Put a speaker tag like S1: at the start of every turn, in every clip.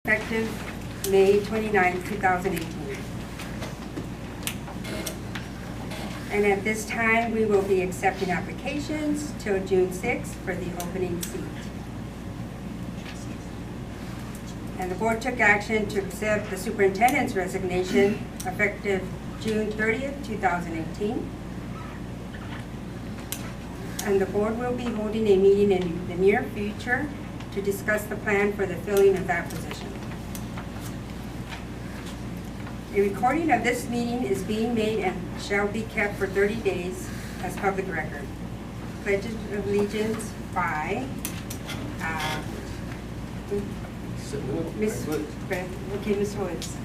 S1: effective May 29, 2018. And at this time, we will be accepting applications till June 6th for the opening seat. And the board took action to accept the superintendent's resignation effective June 30th, 2018. And the board will be holding a meeting in the near future to discuss the plan for the filling of that position. A recording of this meeting is being made and shall be kept for 30 days as public record. Pledge of Allegiance by Ms. Okay, Ms. Woods.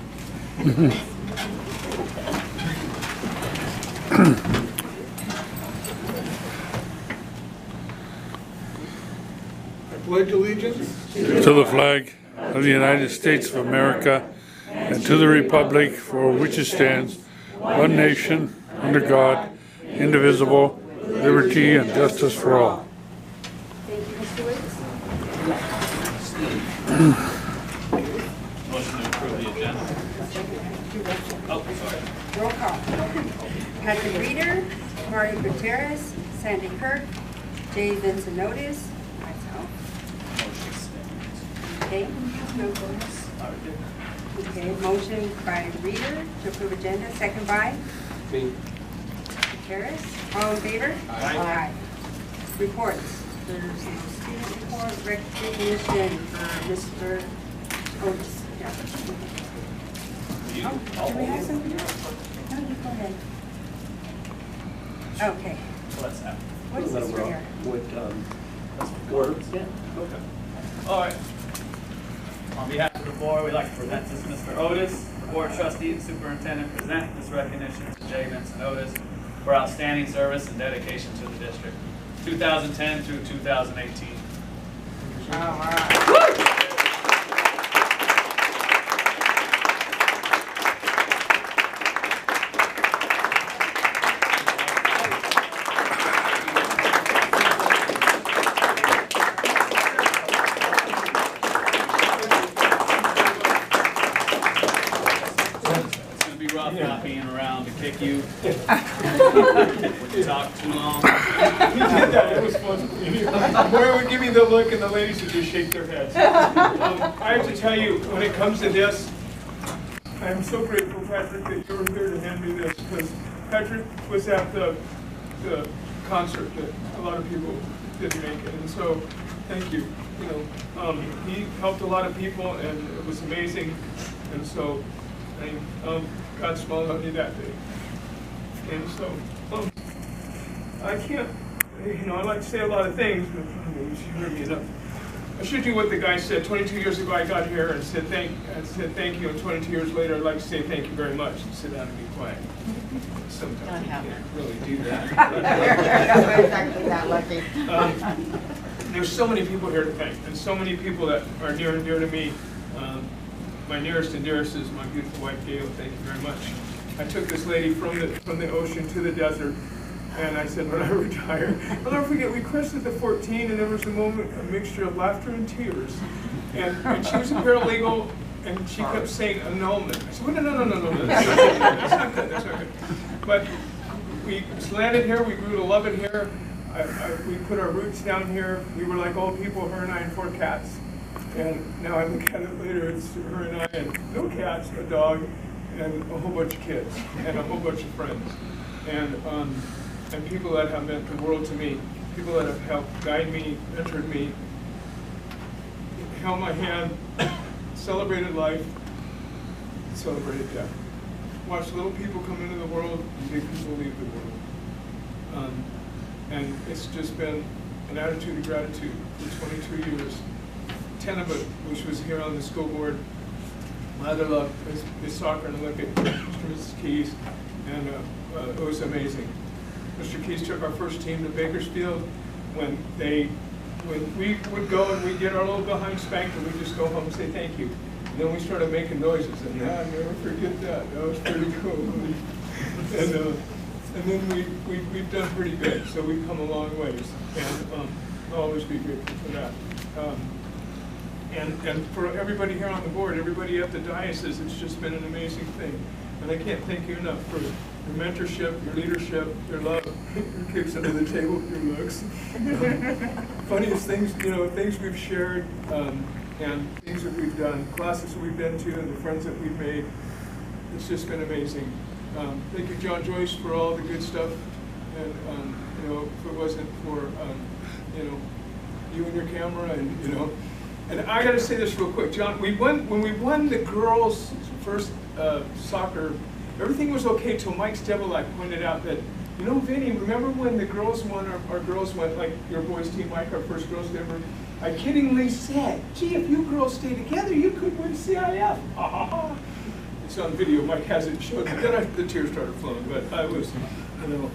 S2: I pledge allegiance
S3: to the flag of the United States of America and to the republic for which it stands, one nation, under God, indivisible, liberty and justice for all.
S1: Thank you, Mr. Woods.
S4: Motion to approve the agenda. Oh, sorry.
S1: Roll call. Patrick Reeder, Mario Gutierrez, Sandy Kirk, J. Vincent Otis, myself.
S4: Motion stands.
S1: Okay, no votes. Okay, motion by Reeder to approve agenda, second by
S2: me.
S1: Gutierrez. All in favor?
S4: Aye.
S1: Reports. There's no student report, recognition for Mr. Otis. Yeah. Oh, do we have something else? No, you go ahead. Okay.
S4: What's that?
S1: What is this right here?
S4: Words? Yeah. Okay. All right. On behalf of the board, we'd like to present this Mr. Otis. The board trustee and superintendent present this recognition to J. Vincent Otis for outstanding service and dedication to the district, 2010 through 2018.
S1: All right.
S4: Not being around to kick you when you talk too long.
S2: He did that, it was fun. The boy would give me the look and the ladies would just shake their heads. I have to tell you, when it comes to this, I am so grateful, Patrick, that you were here to hand me this, because Patrick was at the concert that a lot of people didn't make it, and so thank you. You know, he helped a lot of people, and it was amazing, and so God smiled on me that day. And so, I can't, you know, I like to say a lot of things, but you heard me enough. I should do what the guy said. 22 years ago, I got here and said thank you, and 22 years later, I'd like to say thank you very much and sit down and be quiet. Sometimes you can't really do that.
S5: Exactly that lucky.
S2: There's so many people here to thank, and so many people that are near and dear to me. My nearest and dearest is my beautiful wife, Gail. Thank you very much. I took this lady from the ocean to the desert, and I said, when I retire, I'll never forget, we crested the 14, and there was a mixture of laughter and tears. And she was a paralegal, and she kept saying annulment. I said, well, no, that's not good, that's not good. But we landed here, we grew to love it here. We put our roots down here. We were like old people, her and I, and 4 cats. And now I look at it later, it's her and I, and no cats, a dog, and a whole bunch of kids, and a whole bunch of friends. And people that have meant the world to me, people that have helped guide me, mentored me, held my hand, celebrated life, celebrated death. Watched little people come into the world, and big people leave the world. And it's just been an attitude of gratitude for 22 years. 10 of it, which was here on the school board. My other love is soccer and Olympic, Mr. Keys, and it was amazing. Mr. Keys took our first team to Bakersfield when we would go and we'd get our little behind spanked and we'd just go home and say thank you. And then we started making noises, and I'll never forget that. That was pretty cool. And then we've done pretty good, so we've come a long ways, and I'll always be grateful for that. And for everybody here on the board, everybody at the diocese, it's just been an amazing thing. And I can't thank you enough for your mentorship, your leadership, your love, your kicks under the table, your looks. Funniest things, things we've shared, and things that we've done, classes that we've been to, and the friends that we've made. It's just been amazing. Thank you, John Joyce, for all the good stuff. And if it wasn't for you and your camera, and I got to say this real quick, John. When we won the girls' first soccer. Everything was okay till Mike Stevelak pointed out that, Vinny, remember when the girls won, our girls went, like your boys' team, Mike, our first girls ever. I kiddingly said, gee, if you girls stay together, you could win CIF. It's on video. Mike hasn't showed me. Then the tears started flowing. But I was, and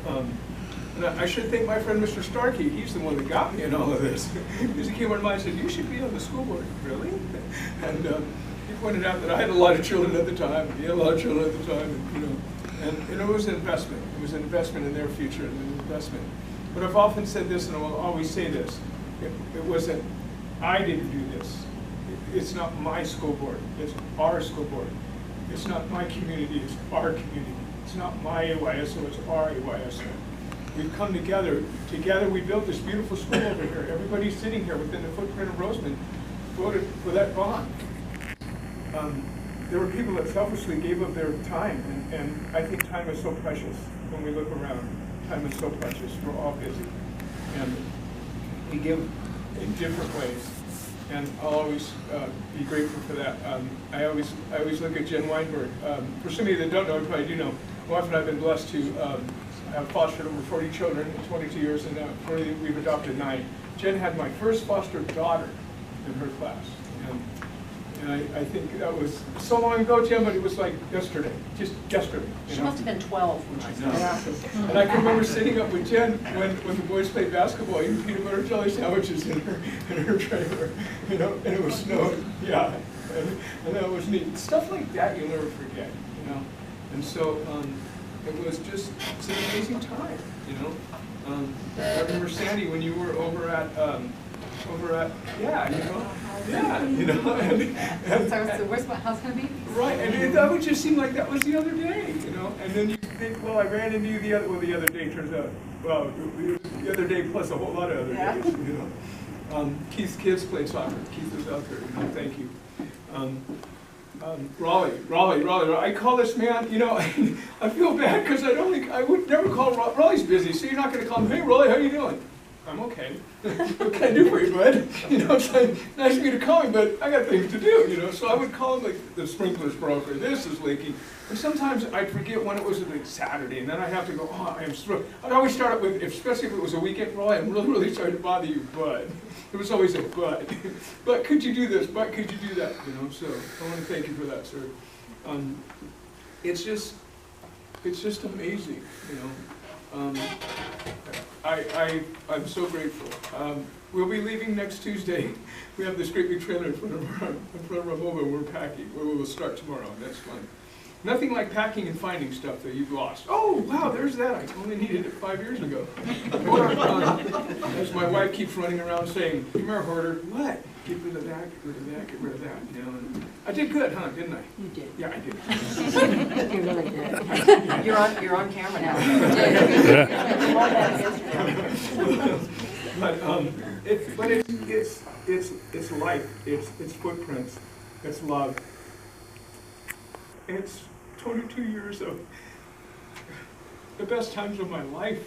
S2: I should thank my friend Mr. Starkey. He's the one that got me in all of this. Because he came over to mine and said, you should be on the school board. Really? And he pointed out that I had a lot of children at the time. He had a lot of children at the time. And it was an investment. It was an investment in their future, and an investment. But I've often said this, and I will always say this. It wasn't, I didn't do this. It's not my school board. It's our school board. It's not my community. It's our community. It's not my AYSO. It's our AYSO. We've come together. Together we built this beautiful school over here. Everybody sitting here within the footprint of Rosamond voted for that bond. There were people that selfishly gave up their time, and I think time is so precious when we look around. Time is so precious. We're all busy. And we give in different ways. And I'll always be grateful for that. I always look at Jen Weinberg. For some of you that don't know, you probably do know, my wife and I have been blessed to have fostered over 40 children in 22 years, and we've adopted 9. Jen had my first foster daughter in her class. And I think that was so long ago, Jen, but it was like yesterday, just yesterday.
S6: She must have been 12 when she started.
S2: And I can remember sitting up with Jen when the boys played basketball, eating peanut butter jelly sandwiches in her trailer, and it was snowing, yeah, and that was neat. Stuff like that you'll never forget, And so it was just, it's an amazing time, I remember Sandy when you were over at
S6: So where's my house going to be?
S2: Right, and that would just seem like that was the other day, And then you think, well, I ran into you the other day turns out, well, the other day plus a whole lot of other days, Keith's kids played soccer. Keith was out there, thank you. Raleigh, I call this man, I feel bad because I would never call Raleigh's busy, so you're not going to call him, hey, Raleigh, how you doing? I'm okay. What can I do for you, bud? It's like, nice of you to call me, but I got things to do, So I would call him like the sprinklers broke, or this is leaking. And sometimes I'd forget when it was like Saturday, and then I'd have to go, oh, I am struck. I'd always start out with, especially if it was a weekend, Raleigh, I'm really, really sorry to bother you, but. It was always a but. But could you do this? But could you do that? So I want to thank you for that, sir. It's just amazing, I'm so grateful. We'll be leaving next Tuesday. We have this great big trailer in front of our home, and we're packing. We will start tomorrow. That's fun. Nothing like packing and finding stuff that you've lost. Oh, wow, there's that. I only needed it 5 years ago. As my wife keeps running around saying, come here, hoarder. What? Get rid of that, get rid of that, get rid of that. And I did good, huh? Didn't I?
S6: You did.
S2: Yeah, I did.
S6: You really did. You're on camera now.
S2: It's life. It's footprints. It's love. It's 22 years of the best times of my life.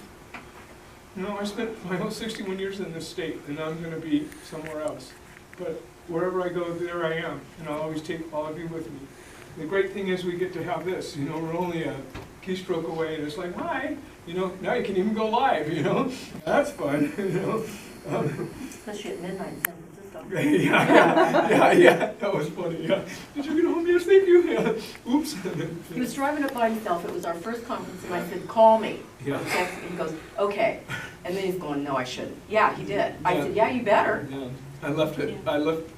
S2: I spent my whole 61 years in this state, and now I'm going to be somewhere else. But wherever I go, there I am, and I'll always take all of you with me. The great thing is we get to have this. We're only a keystroke away, and it's like, hi. Now you can even go live. That's fun.
S6: Especially at midnight in San Francisco.
S2: Yeah. That was funny. Yeah. Did you get home? Yes, thank you. Yeah. Oops.
S6: He was driving up by himself. It was our first conference, and I said, call me.
S2: Yeah.
S6: And he goes, okay. And then he's going, no, I shouldn't. Yeah, he did. I said, yeah, you better.
S2: Yeah. I left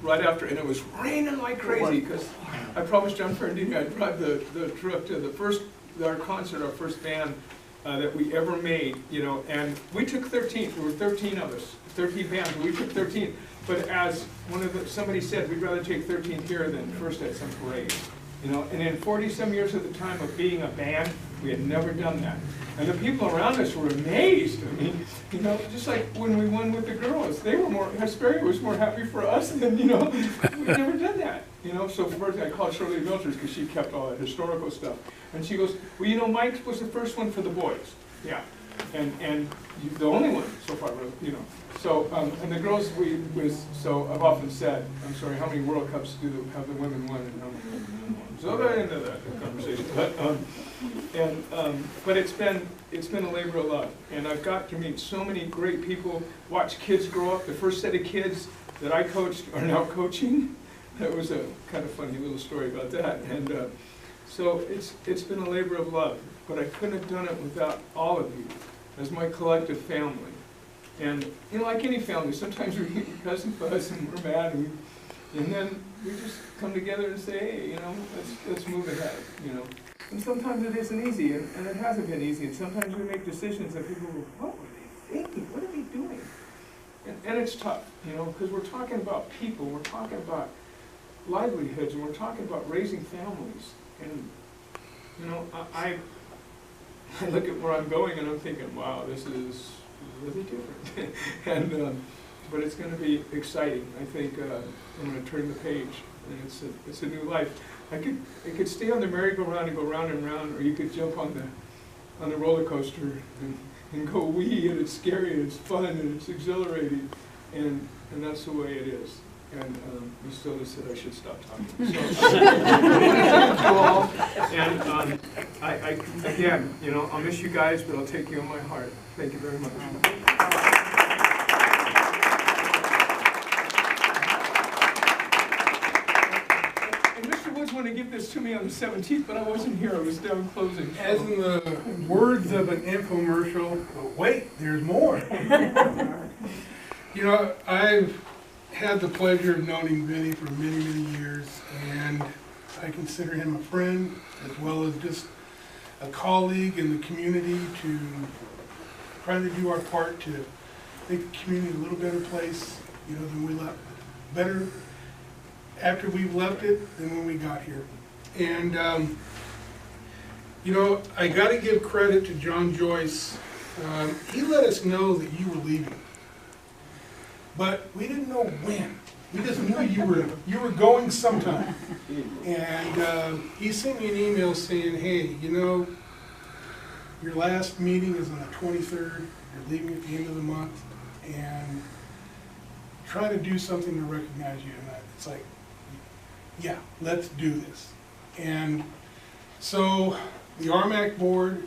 S2: right after, and it was raining like crazy because I promised John Ferrandini I'd drive the truck to our concert, our first band that we ever made, you know, and we took 13, there were 13 of us, 13 bands, we took 13. But as somebody said, we'd rather take 13 here than first at some parade. You know, and in 40-some years at the time of being a band, we had never done that. And the people around us were amazed. I mean, you know, just like when we won with the girls, they were more, Hesperia was more happy for us than, you know, we'd never done that. You know, so first I called Shirley Milters because she kept all that historical stuff. And she goes, well, you know, Mike was the first one for the boys. Yeah. And the only one so far, you know. So, and the girls, so I've often said, I'm sorry, how many World Cups have the women won and how many men won? So that ended that conversation. But it's been a labor of love. And I've got to meet so many great people, watch kids grow up. The first set of kids that I coached are now coaching. That was a kind of funny little story about that. And so it's been a labor of love. But I couldn't have done it without all of you as my collective family. And, you know, like any family, sometimes we cousin fuss and we're mad, and then we just come together and say, hey, you know, let's move ahead, you know. And sometimes it isn't easy, and it hasn't been easy, and sometimes we make decisions that people go, what were they thinking? What are they doing? And it's tough, you know, because we're talking about people, we're talking about livelihoods, and we're talking about raising families. And, you know, I look at where I'm going, and I'm thinking, wow, this is really different. And but it's going to be exciting. I think I'm going to turn the page, and it's a new life. I could stay on the merry-go-round and go round and round, or you could jump on the roller coaster and go wee, and it's scary and it's fun and it's exhilarating, and that's the way it is. And Ms. Otis said I should stop talking. So, thank you all. And I again, you know, I'll miss you guys, but I'll take you in my heart. Thank you very much. And Mr. Woods wanted to give this to me on the 17th, but I wasn't here. I was down closing.
S7: As in the words of an infomercial, but wait, there's more. You know, I've had the pleasure of knowing Vinny for many, many years, and I consider him a friend as well as just a colleague in the community to try to do our part to make the community a little better place, you know, than we left. Better after we've left it than when we got here. And, you know, I got to give credit to John Joyce. He let us know that you were leaving. But we didn't know when. We just knew you were going sometime. And he sent me an email saying, hey, you know, your last meeting is on the 23rd. You're leaving at the end of the month. And try to do something to recognize you. And it's like, yeah, let's do this. And so the RMAC board,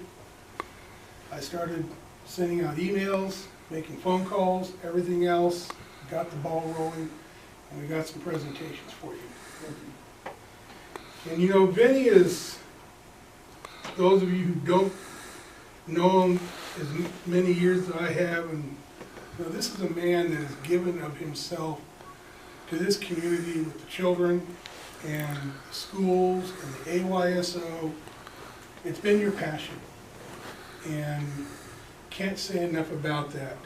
S7: I started sending out emails, making phone calls, everything else. Got the ball rolling, and we got some presentations for you. And you know, Vinny is, those of you who don't know him as many years as I have, and you know, this is a man that has given of himself to this community with the children and the schools and the AYSO. It's been your passion, and can't say enough about that.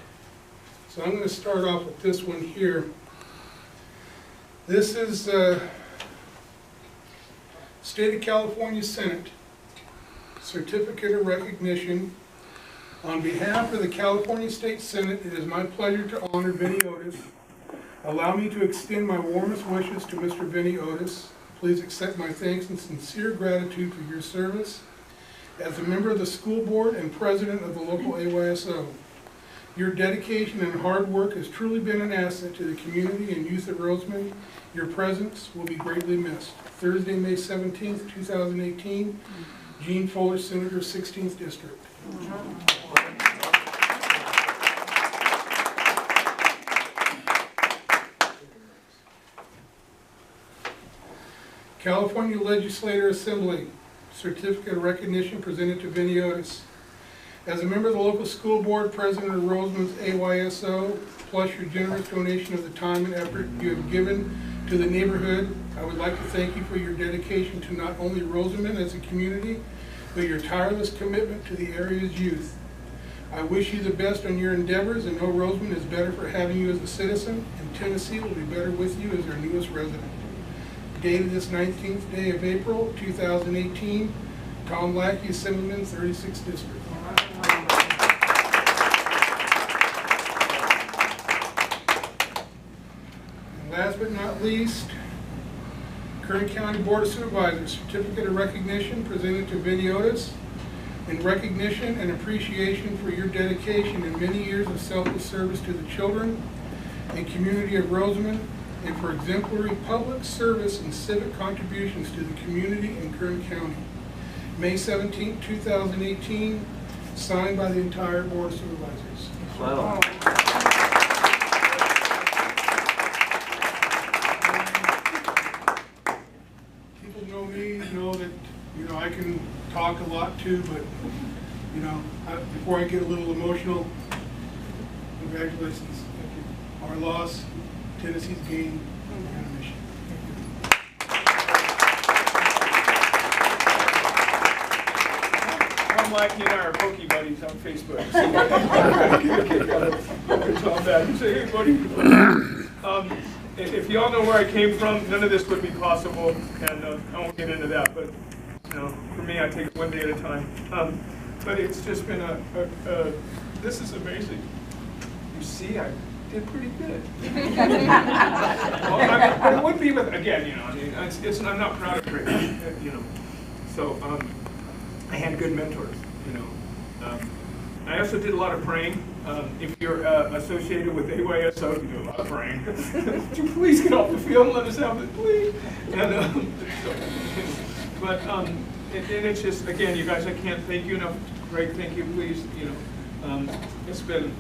S7: So I'm going to start off with this one here. This is State of California Senate Certificate of Recognition. On behalf of the California State Senate, it is my pleasure to honor Vinny Otis. Allow me to extend my warmest wishes to Mr. Vinny Otis. Please accept my thanks and sincere gratitude for your service as a member of the school board and president of the local AYSO. Your dedication and hard work has truly been an asset to the community and youth of Rosamond. Your presence will be greatly missed. Thursday, May 17th, 2018, Gene Fuller, Senator, 16th District. California Legislative Assembly Certificate of Recognition presented to Vinny Otis. As a member of the local school board, president of Rosamond's AYSO, plus your generous donation of the time and effort you have given to the neighborhood, I would like to thank you for your dedication to not only Rosamond as a community, but your tireless commitment to the area's youth. I wish you the best on your endeavors and know Rosamond is better for having you as a citizen, and Tennessee will be better with you as our newest resident. Dated this 19th day of April, 2018, Tom Lackey, Assemblyman, 36th District. And last but not least, Kern County Board of Supervisors Certificate of Recognition presented to Vinny Otis in recognition and appreciation for your dedication and many years of selfless service to the children and community of Rosamond, and for exemplary public service and civic contributions to the community in Kern County. May 17, 2018, signed by the entire Board of Supervisors.
S8: Wow.
S7: People know me, know that, you know, I can talk a lot too, but, you know, before I get a little emotional, congratulations. Thank you. Our loss, Tennessee's gain, and a mission.
S2: Tom Lackey and I are pokey buddies on Facebook. Say, hey, buddy. If y'all know where I came from, none of this would be possible, and I won't get into that, but you know, for me, I take it one day at a time. But it's just been this is amazing. You see, I did pretty good. Well, but it would be with, again, you know, I mean, I'm not proud of it, you know. So I had good mentors, you know. I also did a lot of praying. If you're associated with AYSO, you do a lot of praying. Would you please get off the field and let us have it, please? And, but and it's just, again, you guys, I can't thank you enough. Greg, thank you, please. You know, it's been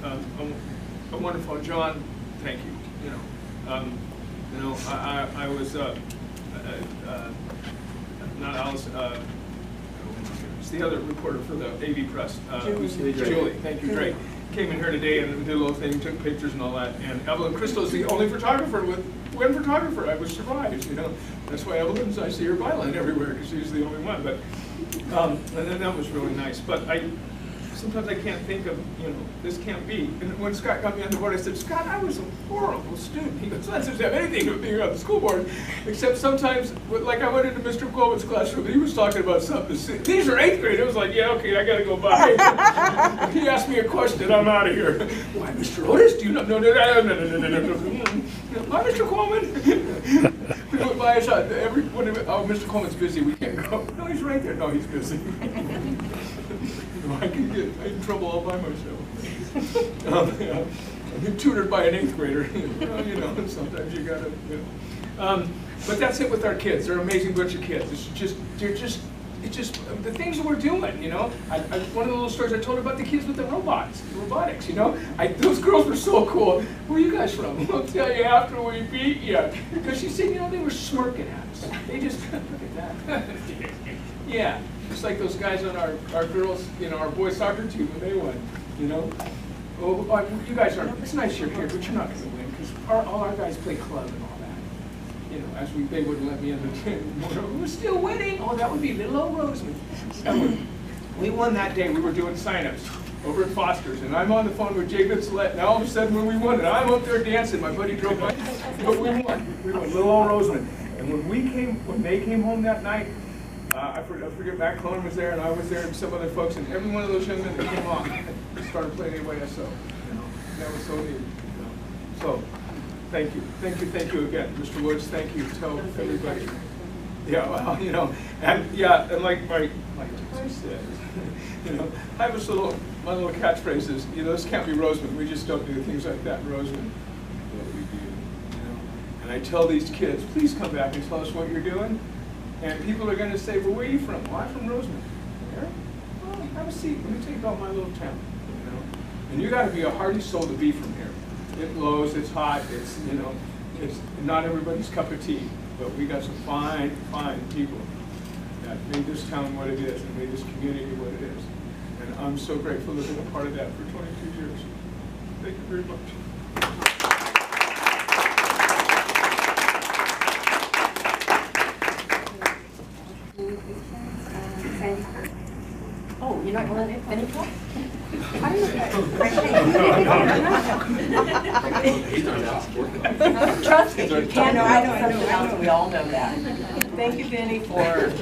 S2: a wonderful. John, thank you. You know, I was not Alice. It's the other reporter for the AV Press, Julie. Thank you, Drake. Came in here today and did a little thing, took pictures and all that. And Evelyn Crystal is the only photographer one photographer. I was surprised, you know. That's why Evelyn's, I see her byline everywhere because she's the only one. But and then that was really nice. But sometimes I can't think of, you know, this can't be. And when Scott got me on the board, I said, Scott, I was a horrible student. He goes, that doesn't have anything to do with being on the school board, except sometimes, like I went into Mr. Coleman's classroom, and he was talking about something. These are 8th grade. I was like, yeah, okay, I got to go by. He asked me a question, I'm out of here. Why, Mr. Otis, do you know? No. Why, Mr. Coleman? We went by, oh, Mr. Coleman's busy, we can't go. No, he's right there. No, he's busy. I can get in trouble all by myself. I've been tutored by an 8th grader. You know, sometimes you gotta, you know. But that's it with our kids. They're an amazing bunch of kids. It's just the things that we're doing, you know. One of the little stories I told about the kids with the robotics, you know. Those girls were so cool. Where are you guys from? I'll tell you after we beat you. Because she said, you know, they were smirking at us. They just, look at that. Yeah. Just like those guys on our girls, you know, our boys soccer team when they won, you know. Oh, you guys are, it's nice you're here, but you're not going to win because all our guys play club and all that. You know, they wouldn't let me in the team. We're still winning. Oh, that would be little old Rosamond. We won that day. We were doing sign-ups over at Foster's, and I'm on the phone with Jay Vincent, and all of a sudden when we won it, I'm up there dancing. My buddy drove by, but we won. We won, little old Rosamond. And when they came home that night, I forget, Matt Clone was there, and I was there, and some other folks, and every one of those young men that came on started playing AYSO. You know, that was so neat. You know. So, thank you again, Mr. Woods. Thank you. Tell everybody. Yeah, well, you know, and like I said, you know, I have my little catchphrase is, you know, this can't be Rosamond. We just don't do things like that in Rosamond. What we do, you know. And I tell these kids, please come back and tell us what you're doing. And people are going to say, well, where are you from? Well, I'm from Rosamond. Where? Well, have a seat. Let me tell you about my little town. You know? And you got to be a hardy soul to be from here. It blows, it's hot, it's, you know, it's not everybody's cup of tea. But we got some fine, fine people that made this town what it is and made this community what it is. And I'm so grateful to have been a part of that for 22 years. Thank you very much.
S6: You're not going to let Vinny talk? Trust me, you can't know something else, we all know that. Thank you, Vinny, for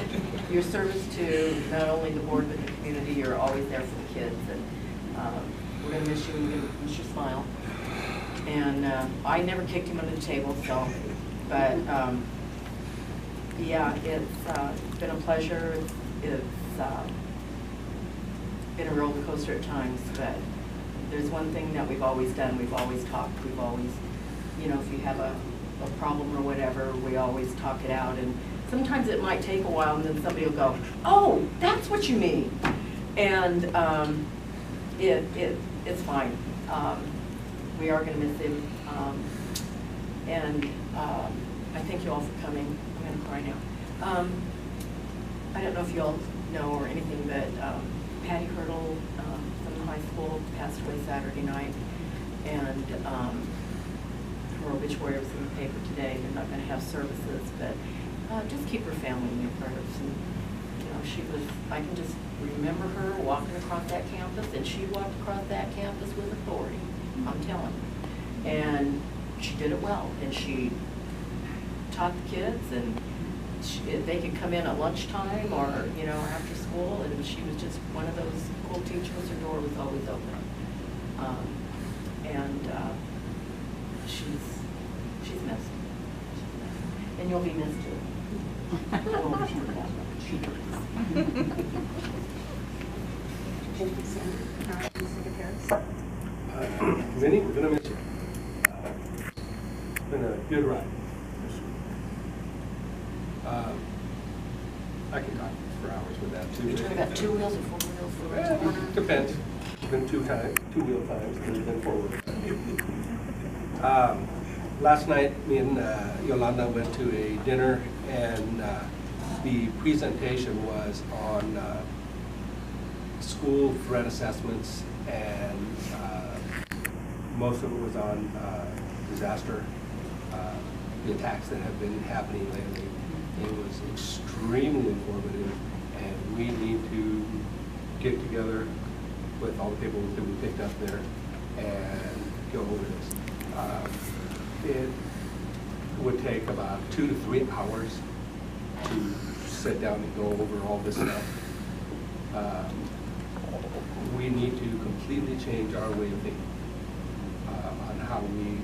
S6: your service to not only the board, but the community. You're always there for the kids, and we're going to miss you, we're going to miss your smile. And I never kicked him under the table, so, but yeah, it's been a pleasure. It's been a roller coaster at times, but there's one thing that we've always done. We've always talked. We've always, you know, if you have a problem or whatever, we always talk it out. And sometimes it might take a while, and then somebody will go, "Oh, that's what you mean," and it's fine. We are going to miss him, and I thank you all for coming. I'm going to cry now. I don't know if you all know or anything, but Patty Hurdle from the high school passed away Saturday night, and her obituary was in the paper today. They're not going to have services, but just keep her family in your prayers. And you know, she was, I can just remember her walking across that campus, and she walked across that campus with authority, I'm telling you. And she did it well, and she taught the kids, and they could come in at lunchtime or, you know, after school, and she was just one of those cool teachers. Her door was always open. She's missed. And you'll be missed too.
S8: Vinny, we're going to miss you. It's been a good ride. I can talk for hours with that too.
S6: You're talking about 2 wheels or 4 wheels?
S8: Well, depends. It's been two-wheel times, and it's been 4 wheels. Last night, me and Yolanda went to a dinner, and the presentation was on school threat assessments, and most of it was on disaster, the attacks that have been happening lately. It was extremely informative, and we need to get together with all the people that we picked up there and go over this. It would take about 2 to 3 hours to sit down and go over all this stuff. We need to completely change our way of thinking on how we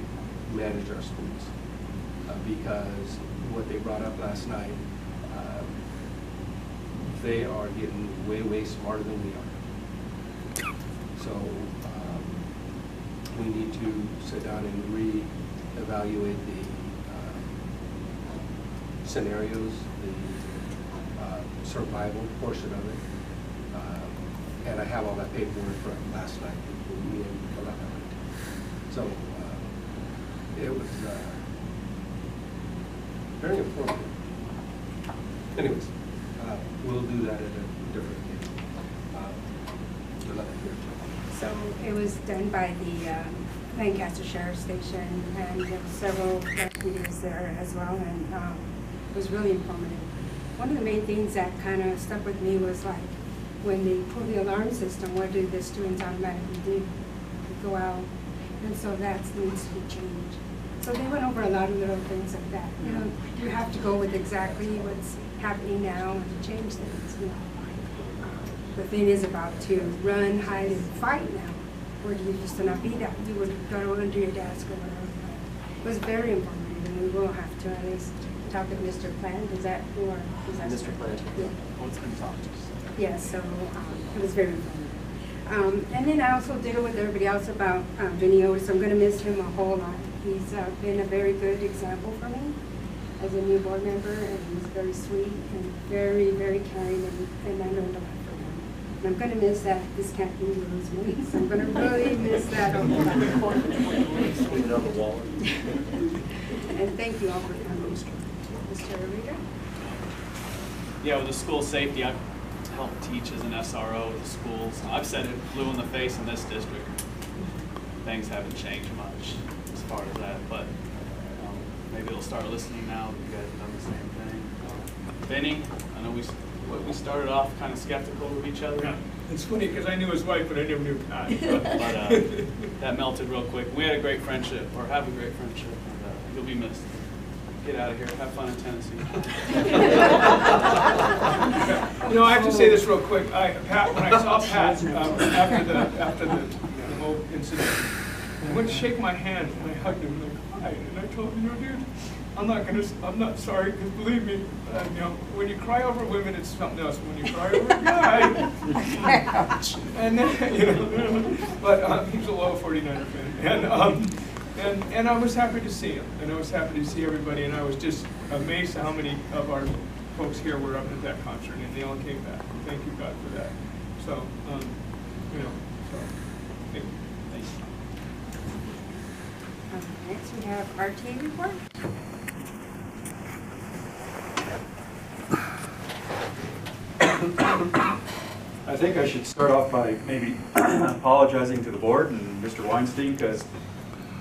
S8: manage our schools, because what they brought up last night, they are getting way, way smarter than we are. So we need to sit down and re-evaluate the scenarios, the survival portion of it. And I have all that paperwork from last night. Me and Yolanda went. So it was very informative. Anyways, we'll do that at a different occasion.
S1: So it was done by the Lancaster Sheriff's Station, and there were several deputies there as well, and it was really informative. One of the main things that kind of stuck with me was like, when they pull the alarm system, what do the students automatically do? They go out, and so that needs to be changed. So they went over a lot of little things like that. You know, you have to go with exactly what's happening now and to change things. You know, the thing is about to run, hide, and fight now. Or do you used to not be that? You would go under your desk or whatever. It was very informative, and we will have to at least talk with Mr. Plant. Is that or is that
S9: Mr. Plant?
S1: Yeah.
S9: Oh, it's been talked to.
S1: Yeah, so it was very informative. And then I also did it with everybody else about Vinny Otis. I'm going to miss him a whole lot. He's been a very good example for me as a new board member, and he's very sweet and very, very caring, and I learned a lot from him. And I'm going to miss that. This can't be Rosamond, so I'm going to really miss that a whole lot. And thank you all for coming. Mr. Reader?
S4: Yeah, with the school safety, I've helped teach as an SRO at the schools. I've said it blue in the face in this district. Things haven't changed much as far as that, but maybe they'll start listening now that you guys have done the same thing. Vinny, I know we we started off kind of skeptical of each other.
S2: Yeah. It's funny because I knew his wife, but I never knew Pat.
S4: But that melted real quick. We had a great friendship, or have a great friendship, and you'll be missed. Get out of here. Have fun in Tennessee.
S2: You know, I have to say this real quick. Pat, when I saw Pat after the whole incident, I went to shake my hand and I hugged him and I cried and I told him, dude, I'm not sorry, because believe me, you know, when you cry over women, it's something else. When you cry over a guy, and then, you know, but he's a loyal 49er fan, and I was happy to see him, and I was happy to see everybody, and I was just amazed at how many of our folks here were up at that concert, and they all came back. Thank you, God, for that. So, you know, so thank you.
S1: Next we have RTA report.
S9: I think I should start off by maybe apologizing to the board and Mr. Weinstein, because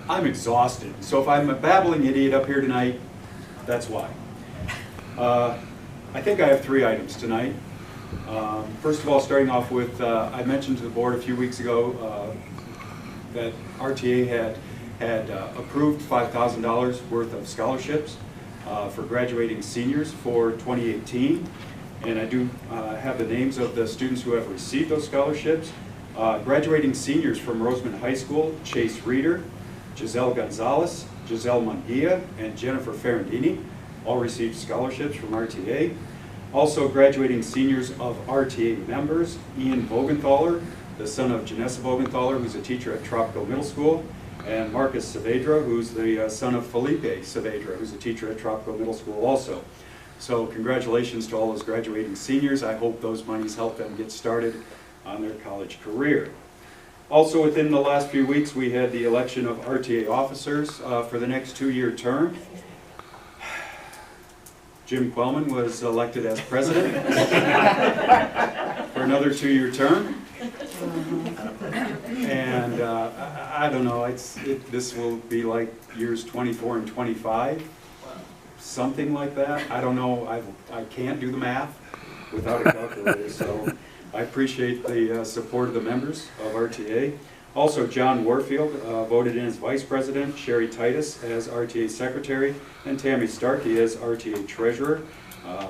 S9: I'm exhausted. So if I'm a babbling idiot up here tonight, that's why. I think I have 3 items tonight. First of all, starting off with, I mentioned to the board a few weeks ago that RTA had approved $5,000 worth of scholarships for graduating seniors for 2018. And I do have the names of the students who have received those scholarships. Graduating seniors from Rosamond High School: Chase Reeder, Giselle Gonzalez, Giselle Munguia, and Jennifer Ferrandini all received scholarships from RTA. Also graduating seniors of RTA members: Ian Vogenthaler, the son of Janessa Vogenthaler, who's a teacher at Tropical Middle School, and Marcus Saavedra, who's the son of Felipe Saavedra, who's a teacher at Tropical Middle School also. So congratulations to all those graduating seniors. I hope those monies help them get started on their college career. Also within the last few weeks, we had the election of RTA officers for the next 2-year term. Jim Quellman was elected as president for another 2-year term. And I don't know, this will be like years 24 and 25. Something like that. I don't know. I can't do the math without a calculator. So I appreciate the support of the members of RTA. Also, John Warfield voted in as vice president, Sherry Titus as RTA secretary, and Tammy Starkey as RTA treasurer.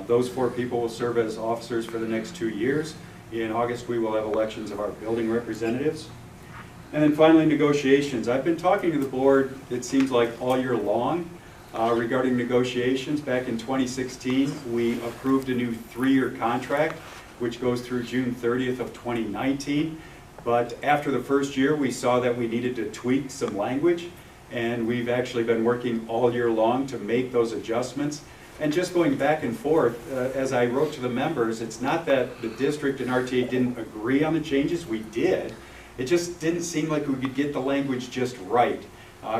S9: Those 4 people will serve as officers for the next 2 years. In August, we will have elections of our building representatives. And then finally, negotiations. I've been talking to the board, it seems like all year long, regarding negotiations. Back in 2016, we approved a new 3-year contract, which goes through June 30th of 2019. But after the first year, we saw that we needed to tweak some language, and we've actually been working all year long to make those adjustments. And just going back and forth, as I wrote to the members, it's not that the district and RTA didn't agree on the changes. We did. It just didn't seem like we could get the language just right.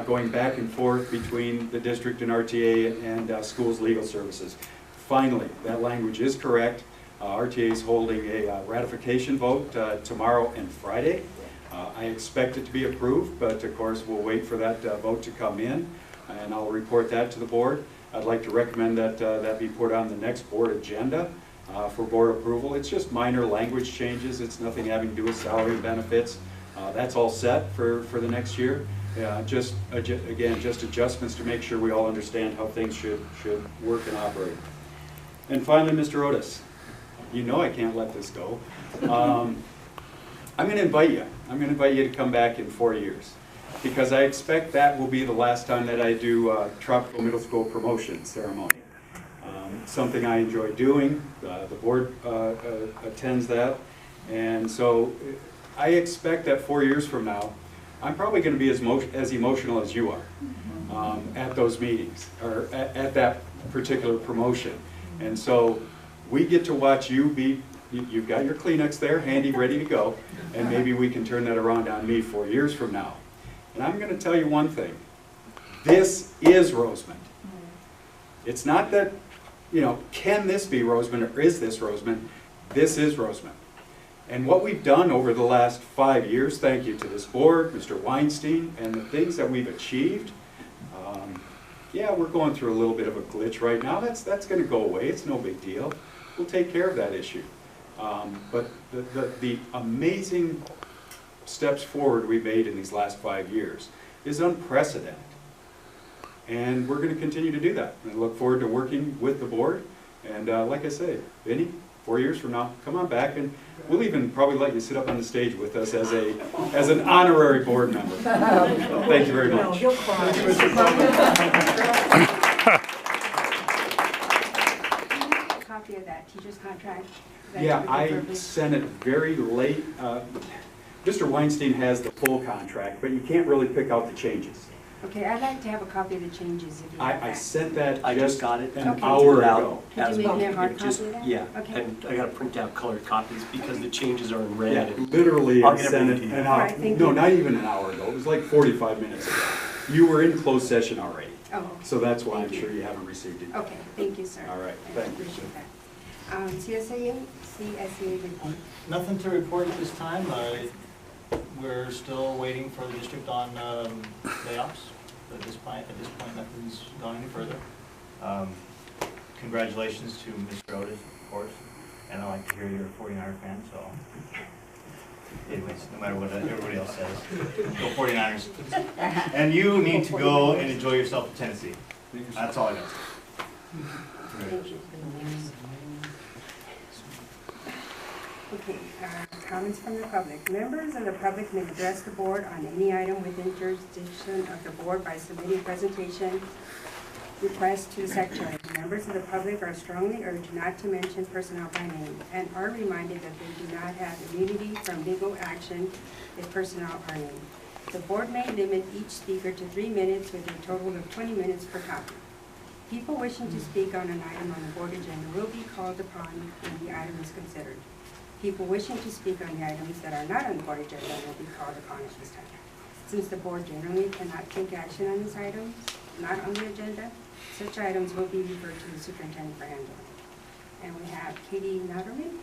S9: Going back and forth between the district and RTA and schools legal services. Finally, that language is correct. RTA is holding a ratification vote tomorrow and Friday. I expect it to be approved, but of course we'll wait for that vote to come in, and I'll report that to the board. I'd like to recommend that that be put on the next board agenda for board approval. It's just minor language changes. It's nothing having to do with salary and benefits. That's all set for the next year. Again, just adjustments to make sure we all understand how things should work and operate. And finally, Mr. Otis, you know I can't let this go. I'm going to invite you. I'm going to invite you to come back in 4 years, because I expect that will be the last time that I do Tropical Middle School promotion ceremony. Something I enjoy doing. The board attends that, and so I expect that 4 years from now, I'm probably going to be as emotional as you are at those meetings, or at that particular promotion. And so we get to watch you be, you've got your Kleenex there, handy, ready to go, and maybe we can turn that around on me 4 years from now. And I'm going to tell you one thing. This is Rosamond. It's not that, you know, can this be Rosamond or is this Rosamond? This is Rosamond. And what we've done over the last 5 years, thank you to this board, Mr. Weinstein, and the things that we've achieved, yeah, we're going through a little bit of a glitch right now. That's going to go away. It's no big deal. we'll take care of that issue. But the amazing steps forward we've made in these last 5 years is unprecedented. And we're going to continue to do that. And I look forward to working with the board. And like I say, Vinny, 4 years from now, come on back, and we'll even probably let you sit up on the stage with us as an honorary board member. Thank you very much.
S6: No, he'll cry.
S1: Copy of that teacher's contract.
S9: Yeah, I sent it very late. Mr. Weinstein has the full contract, but you can't really pick out the changes.
S1: Okay, I'd like to have a copy of the changes if you have
S9: I
S1: that.
S9: sent that
S10: I just got it.
S9: an
S1: Okay.
S9: hour ago.
S1: Could you make me a hard
S10: Just-
S1: copy of that?
S10: Yeah,
S1: Okay.
S10: and I gotta print out colored copies because the changes are in red.
S9: Yeah,
S10: and
S9: literally,
S10: I'll
S9: I
S10: get
S9: sent it
S10: everything to you.
S9: an hour,
S1: Right, thank
S9: no,
S1: you.
S9: not even an hour ago. It was like 45 minutes ago. You were in closed session already,
S1: Oh,
S9: so that's why I'm
S1: Thank you.
S9: sure you haven't received it.
S1: okay, thank you, sir.
S9: All right,
S1: I
S9: thank you.
S1: appreciate that. CSEA report.
S11: Nothing to report at this time. We're still waiting for the district on layoffs. At this point, nothing's gone any further. Congratulations to Mr. Otis, of course, and I like to hear you're a 49er fan, so anyways, no matter what everybody else says, go 49ers. And you need to go and enjoy yourself in Tennessee. That's all I got.
S1: Thank you. Okay, comments from the public. Members of the public may address the board on any item within jurisdiction of the board by submitting presentation requests to the secretary. Members of the public are strongly urged not to mention personnel by name and are reminded that they do not have immunity from legal action if personnel are named. The board may limit each speaker to 3 minutes with a total of 20 minutes per topic. People wishing to speak on an item on the board agenda will be called upon when the item is considered. People wishing to speak on the items that are not on the board agenda will be called upon at this time. Since the board generally cannot take action on these items not on the agenda, such items will be referred to the superintendent for handling. And we have Katie Natterman.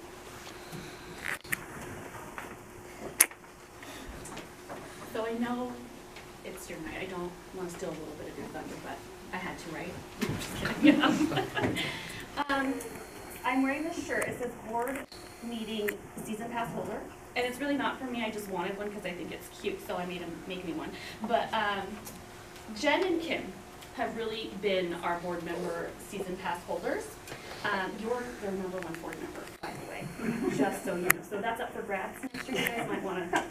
S12: So I know it's your night. I don't want to steal a little bit of your thunder, but I had to, right? I'm just kidding. I'm wearing this shirt. It says board meeting season pass holder. And it's really not for me. I just wanted one because I think it's cute, so I made him make me one. But Jen and Kim have really been our board member season pass holders. You're their number one board member, by the way, just so you know. So that's up for grabs next year. You guys might want to.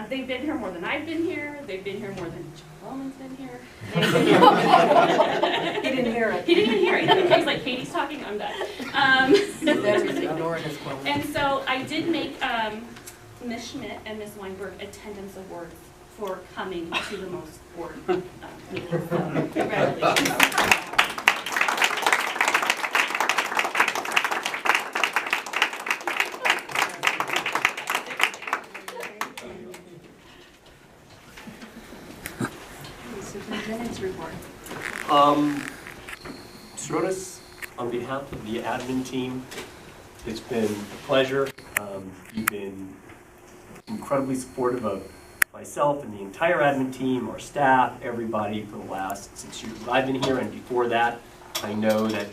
S12: They've been here more than I've been here. They've been here more than Rosamond's been here. They've been here.
S6: He didn't hear it.
S12: He didn't even hear it. He's like, Katie's talking, I'm done. And so I did make Ms. Schmidt and Ms. Weinberg attendance awards for coming to the most board meetings. So congratulations.
S1: Superintendent's report.
S10: Mr. Otis, on behalf of the admin team, it's been a pleasure. You've been incredibly supportive of myself and the entire admin team, our staff, everybody for the last 6 years I've been here, and before that, I know that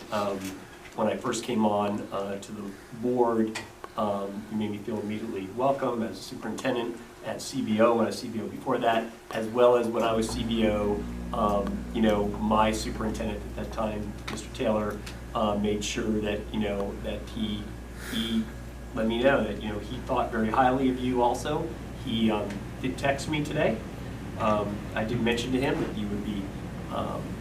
S10: when I first came on to the board, you made me feel immediately welcome as superintendent at CBO and as CBO before that, as well as when I was CBO, you know, my superintendent at that time, Mr. Taylor, made sure that, you know, that he let me know that, you know, he thought very highly of you also. He did text me today. I did mention to him that you would be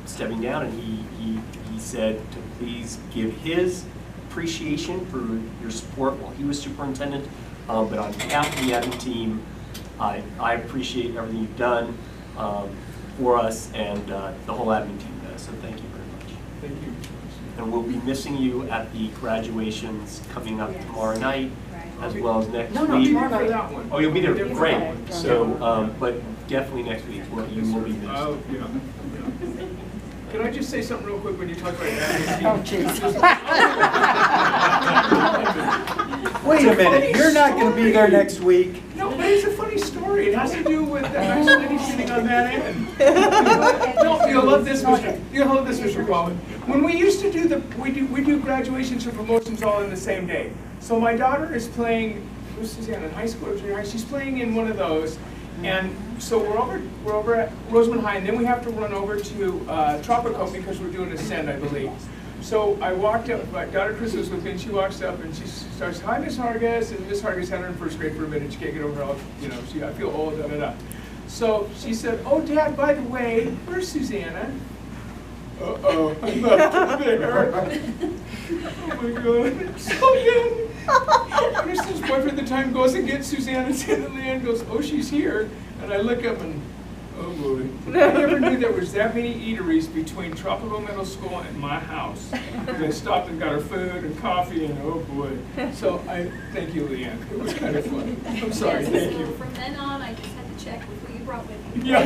S10: stepping down, and he said to please give his appreciation for your support while he was superintendent. But on behalf of the admin team, I appreciate everything you've done for us, and the whole admin team does, so thank you very much.
S2: Thank you.
S10: And we'll be missing you at the graduations coming up tomorrow night, as well as next week.
S2: For that one.
S10: Oh, you'll be there, great. So, but definitely next week, you will be missed.
S2: Oh, yeah. Can I just say something real quick when you talk about that?
S6: Oh, jeez.
S8: Wait a minute, you're not gonna be there next week?
S2: No, but it's a funny story. It has to do with the nice lady sitting on that end. No, you'll love this, Mr. Baldwin. When we used to do we do graduations or promotions all in the same day. So my daughter is playing, who's Susanna, in high school or junior high? She's playing in one of those. And so we're over at Rosamond High, and then we have to run over to Tropico because we're doing Ascend, I believe. So I walked up, my daughter Chris was with me, and she walks up and she starts, "Hi, Miss Hargis," and Miss Hargis had her in first grade for a minute. She can't get over all, I feel old, da da da. So she said, "Oh, Dad, by the way, where's Susanna?" Uh-oh, I left her there. Oh my God. So then, Kristen's boyfriend at the time goes and gets Susanna, and suddenly Ann goes, "Oh, she's here." And I look up and, oh boy. I never knew there was that many eateries between Tropical Middle School and my house. They stopped and got her food and coffee, and oh boy. So I thank you, Leanne. It was kind of fun. I'm sorry,
S12: Yes,
S2: thank
S12: so
S2: you.
S12: from then on, I just had to check with who you brought with you.
S2: Yeah.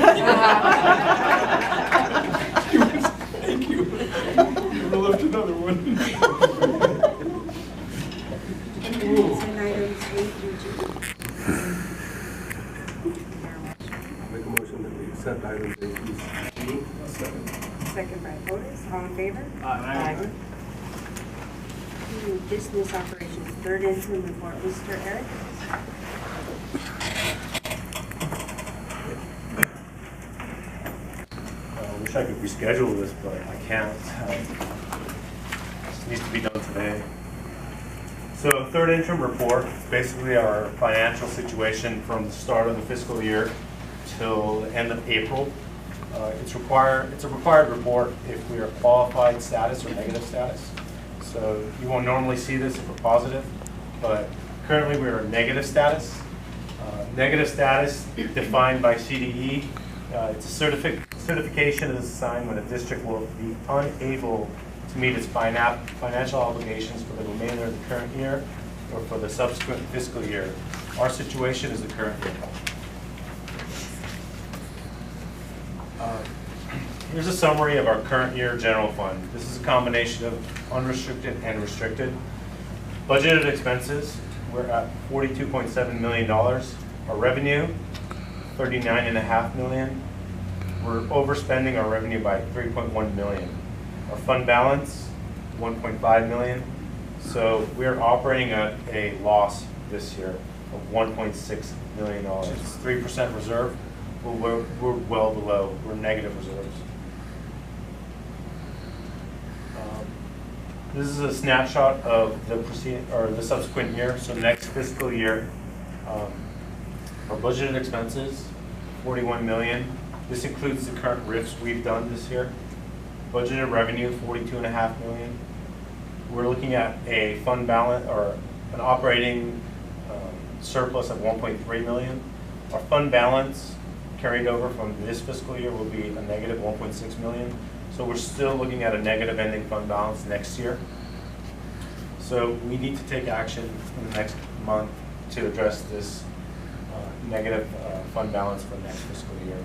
S2: Thank you. Never left another one.
S1: And items A through G.
S8: Make a motion that we accept items A through G.
S1: Second by Otis, all in favor?
S6: Aye.
S1: Business operations, third interim report, Mr. Eric.
S11: I wish I could reschedule this, but I can't. This needs to be done today. So, third interim report, basically our financial situation from the start of the fiscal year till the end of April. It's a required report if we are qualified status or negative status. So you won't normally see this if we're positive, but currently we are negative status. Negative status defined by CDE. It's a certification is assigned when a district will be unable to meet its financial obligations for the remainder of the current year or for the subsequent fiscal year. Our situation is the current year. Here's a summary of our current year general fund. This is a combination of unrestricted and restricted. Budgeted expenses, we're at $42.7 million. Our revenue, $39.5 million. We're overspending our revenue by $3.1 million. Our fund balance, $1.5 million. So we're operating at a loss this year of $1.6 million. It's 3% reserve. We're well below. We're negative reserves. This is a snapshot of the subsequent year. So next fiscal year, our budgeted expenses, $41 million. This includes the current RIFs we've done this year. Budgeted revenue, $42.5 million. We're looking at a fund balance or an operating surplus of $1.3 million. Our fund balance carried over from this fiscal year will be a negative $1.6 million. So we're still looking at a negative ending fund balance next year. So we need to take action in the next month to address this negative fund balance for next fiscal year.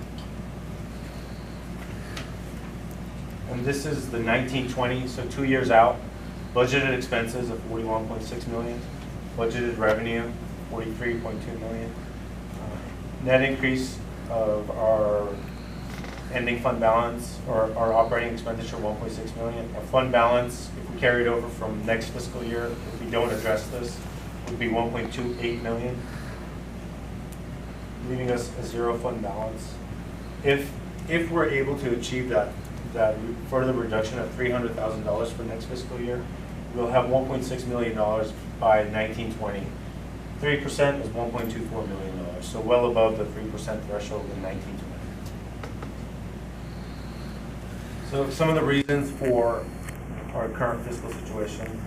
S11: And this is the 1920, so 2 years out. Budgeted expenses of $41.6 million. Budgeted revenue, $43.2 million. Net increase of our ending fund balance, or our operating expenditure, $1.6 million. Our fund balance, if we carry it over from next fiscal year, if we don't address this, would be $1.28 million, leaving us a zero fund balance. If we're able to achieve that further reduction of $300,000 for next fiscal year, we'll have $1.6 million by 1920. 3% is $1.24 million, so well above the 3% threshold in 1920. So some of the reasons for our current fiscal situation: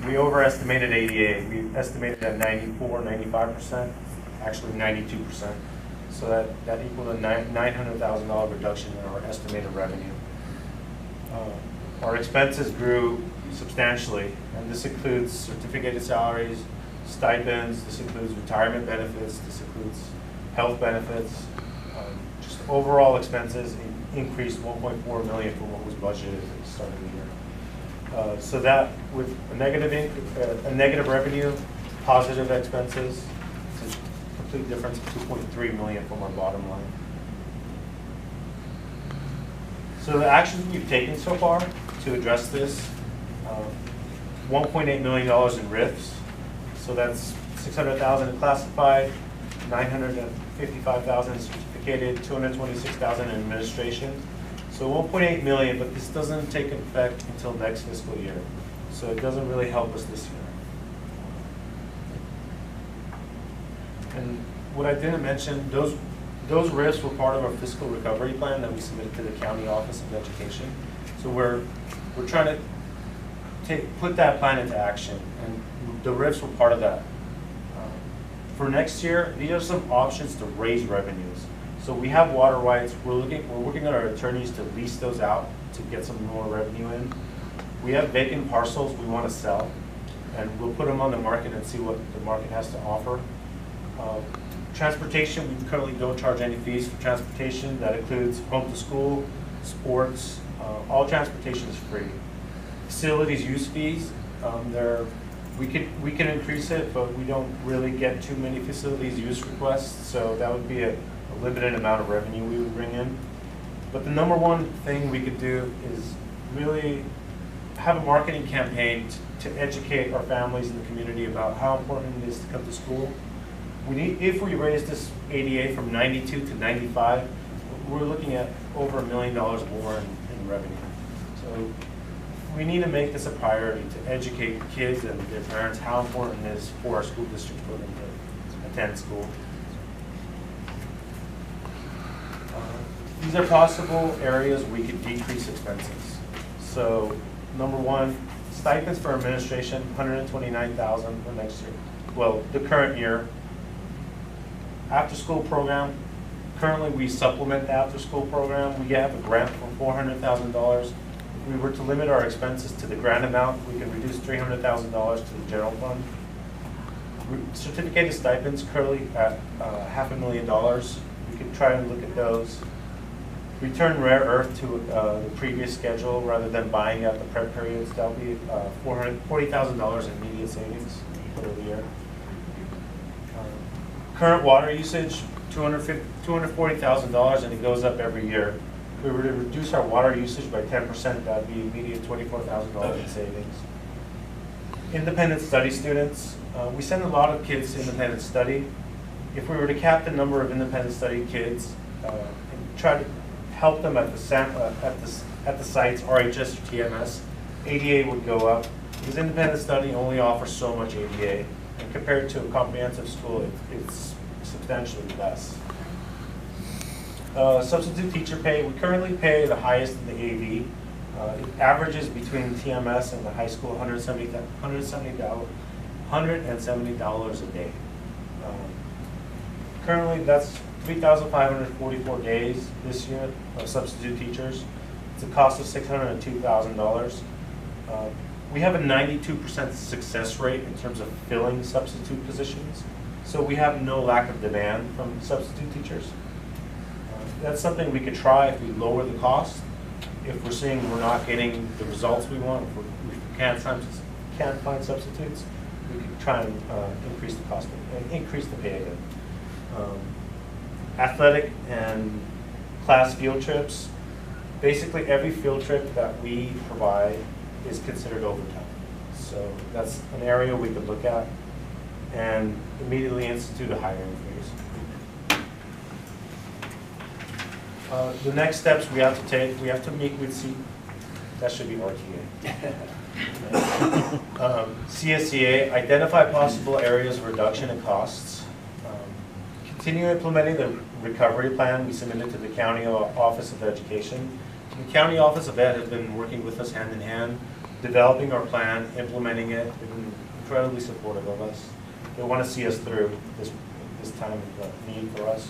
S11: we overestimated ADA. We estimated at 94, 95%, actually 92%. So that equaled a $900,000 reduction in our estimated revenue. Our expenses grew substantially, and this includes certificated salaries, stipends, this includes retirement benefits, this includes health benefits. Just overall expenses increased $1.4 million from what was budgeted at the start of the year. So that with a negative revenue, positive expenses, it's a complete difference of $2.3 million from our bottom line. So the actions we've taken so far to address this, $1.8 million in RIFs. So that's 600,000 in classified, 955,000 in certificated, 226,000 in administration. So 1.8 million, but this doesn't take effect until next fiscal year. So it doesn't really help us this year. And what I didn't mention, those RIFs were part of our fiscal recovery plan that we submitted to the County Office of Education. So we're trying to put that plan into action, and the RIFs were part of that. For next year, these are some options to raise revenues. So we have water rights. We're working on our attorneys to lease those out to get some more revenue in. We have vacant parcels we want to sell, and we'll put them on the market and see what the market has to offer. Transportation, we currently don't charge any fees for transportation. That includes home to school, sports, all transportation is free. Facilities use fees, we can increase it, but we don't really get too many facilities use requests, so that would be a limited amount of revenue we would bring in. But the number one thing we could do is really have a marketing campaign to educate our families in the community about how important it is to come to school. If we raise this ADA from 92 to 95, we're looking at over $1 million more in revenue. So we need to make this a priority to educate kids and their parents how important it is for our school district for them to attend school. These are possible areas we could decrease expenses. So number one, stipends for administration, $129,000 for next year. Well, the current year. After school program, currently we supplement the after school program. We have a grant for $400,000. If we were to limit our expenses to the grant amount, we could reduce $300,000 to the general fund. Certificated stipends currently at $500,000. We could try and look at those. Return rare earth to the previous schedule rather than buying out the prep periods. That would be $40,000 in immediate savings for the year. Current water usage, $240,000, and it goes up every year. If we were to reduce our water usage by 10%, that would be immediate $24,000 in savings. Independent study students, we send a lot of kids to independent study. If we were to cap the number of independent study kids and try to help them at the sites, RHS or TMS, ADA would go up, because independent study only offers so much ADA. And compared to a comprehensive school, it's substantially less. Substitute teacher pay, we currently pay the highest in the AV. It averages between TMS and the high school $170 a day. Currently, that's 3,544 days this year of substitute teachers. It's a cost of $602,000. We have a 92% success rate in terms of filling substitute positions. So we have no lack of demand from substitute teachers. That's something we could try if we lower the cost. If we're seeing we're not getting the results we want, if we can't find substitutes, we could try and increase the cost and increase the pay again. Athletic and class field trips. Basically every field trip that we provide is considered overtime. So that's an area we could look at and immediately institute a hiring freeze. The next steps we have to take, we have to meet with that should be RTA. CSCA, identify possible areas of reduction in costs. Continue implementing the recovery plan we submitted to the County Office of Education. The County Office of Ed has been working with us hand in hand, developing our plan, implementing it. They've been incredibly supportive of us. They want to see us through this time of need for us.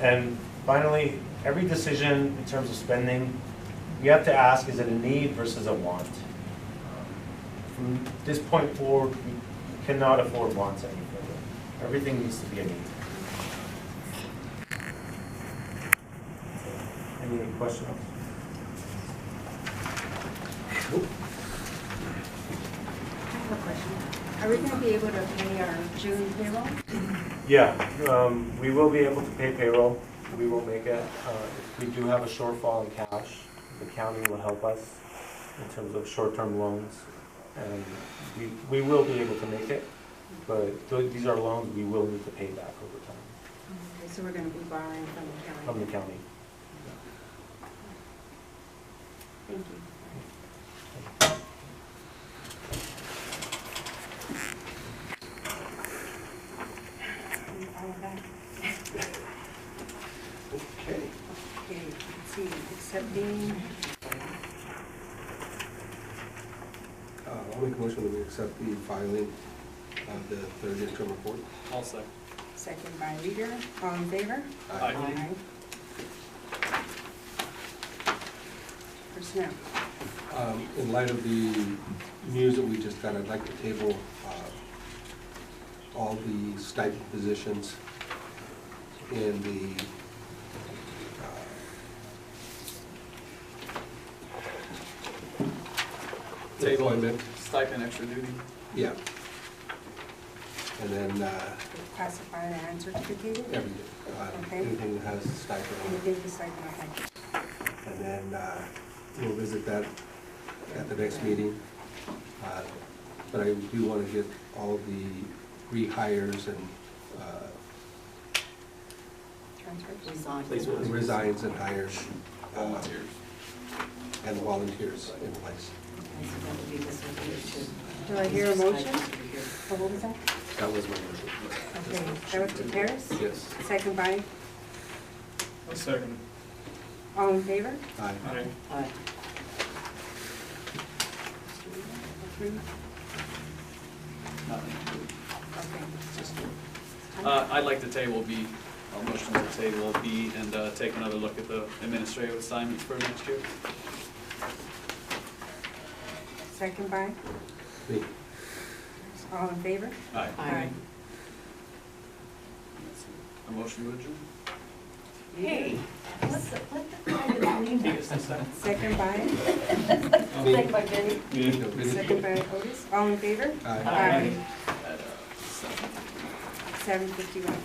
S11: And finally, every decision in terms of spending, we have to ask, is it a need versus a want? From this point forward, we cannot afford wants any further. Everything needs to be a need. Any questions?
S1: Are we going to be able to pay our June payroll?
S11: Yeah, we will be able to pay payroll. We will make it. If we do have a shortfall in cash,
S13: the county will help us in terms of short-term loans. And we will be able to make it, but these are loans we will need to pay back over time
S1: Okay, so we're gonna be borrowing from the county.
S13: from the county.
S1: Thank you. All of that.
S8: Okay.
S1: Okay, let's see, accepting,
S8: I'll make a motion that we accept the filing of the third interim report.
S4: I'll second.
S1: second by Reader, all in favor?
S4: Aye.
S1: Personnel.
S8: In light of the news that we just got, I'd like to table all the stipend positions in the
S4: Table
S8: employment.
S4: stipend extra duty.
S8: Yeah. And then
S1: Classified and certificated?
S8: everything,
S1: Okay.
S8: anything that has stipend.
S1: Anything beside my
S8: And then we'll visit that at the next meeting. But I do want to get all the rehires and resigns and hires.
S4: Volunteers.
S8: And volunteers in place.
S1: Do I hear a motion? Oh, what was that?
S8: That was my motion.
S1: Okay, that was to Paris?
S8: Yes.
S1: Second by,
S2: I'll second.
S1: all in favor?
S8: Aye.
S6: Aye.
S1: Approved?
S4: Nothing.
S1: Okay.
S4: I'd like to table B, I'll motion to table B and take another look at the administrative assignments for next year.
S1: Second by,
S8: Me.
S1: all in favor?
S4: Aye.
S6: Aye.
S4: A motion to adjourn?
S6: Hey, let the private leave here.
S1: Second by,
S6: Second by Vinny.
S1: second by Otis, all in favor?
S8: Aye.
S4: At 7.
S1: 7:51.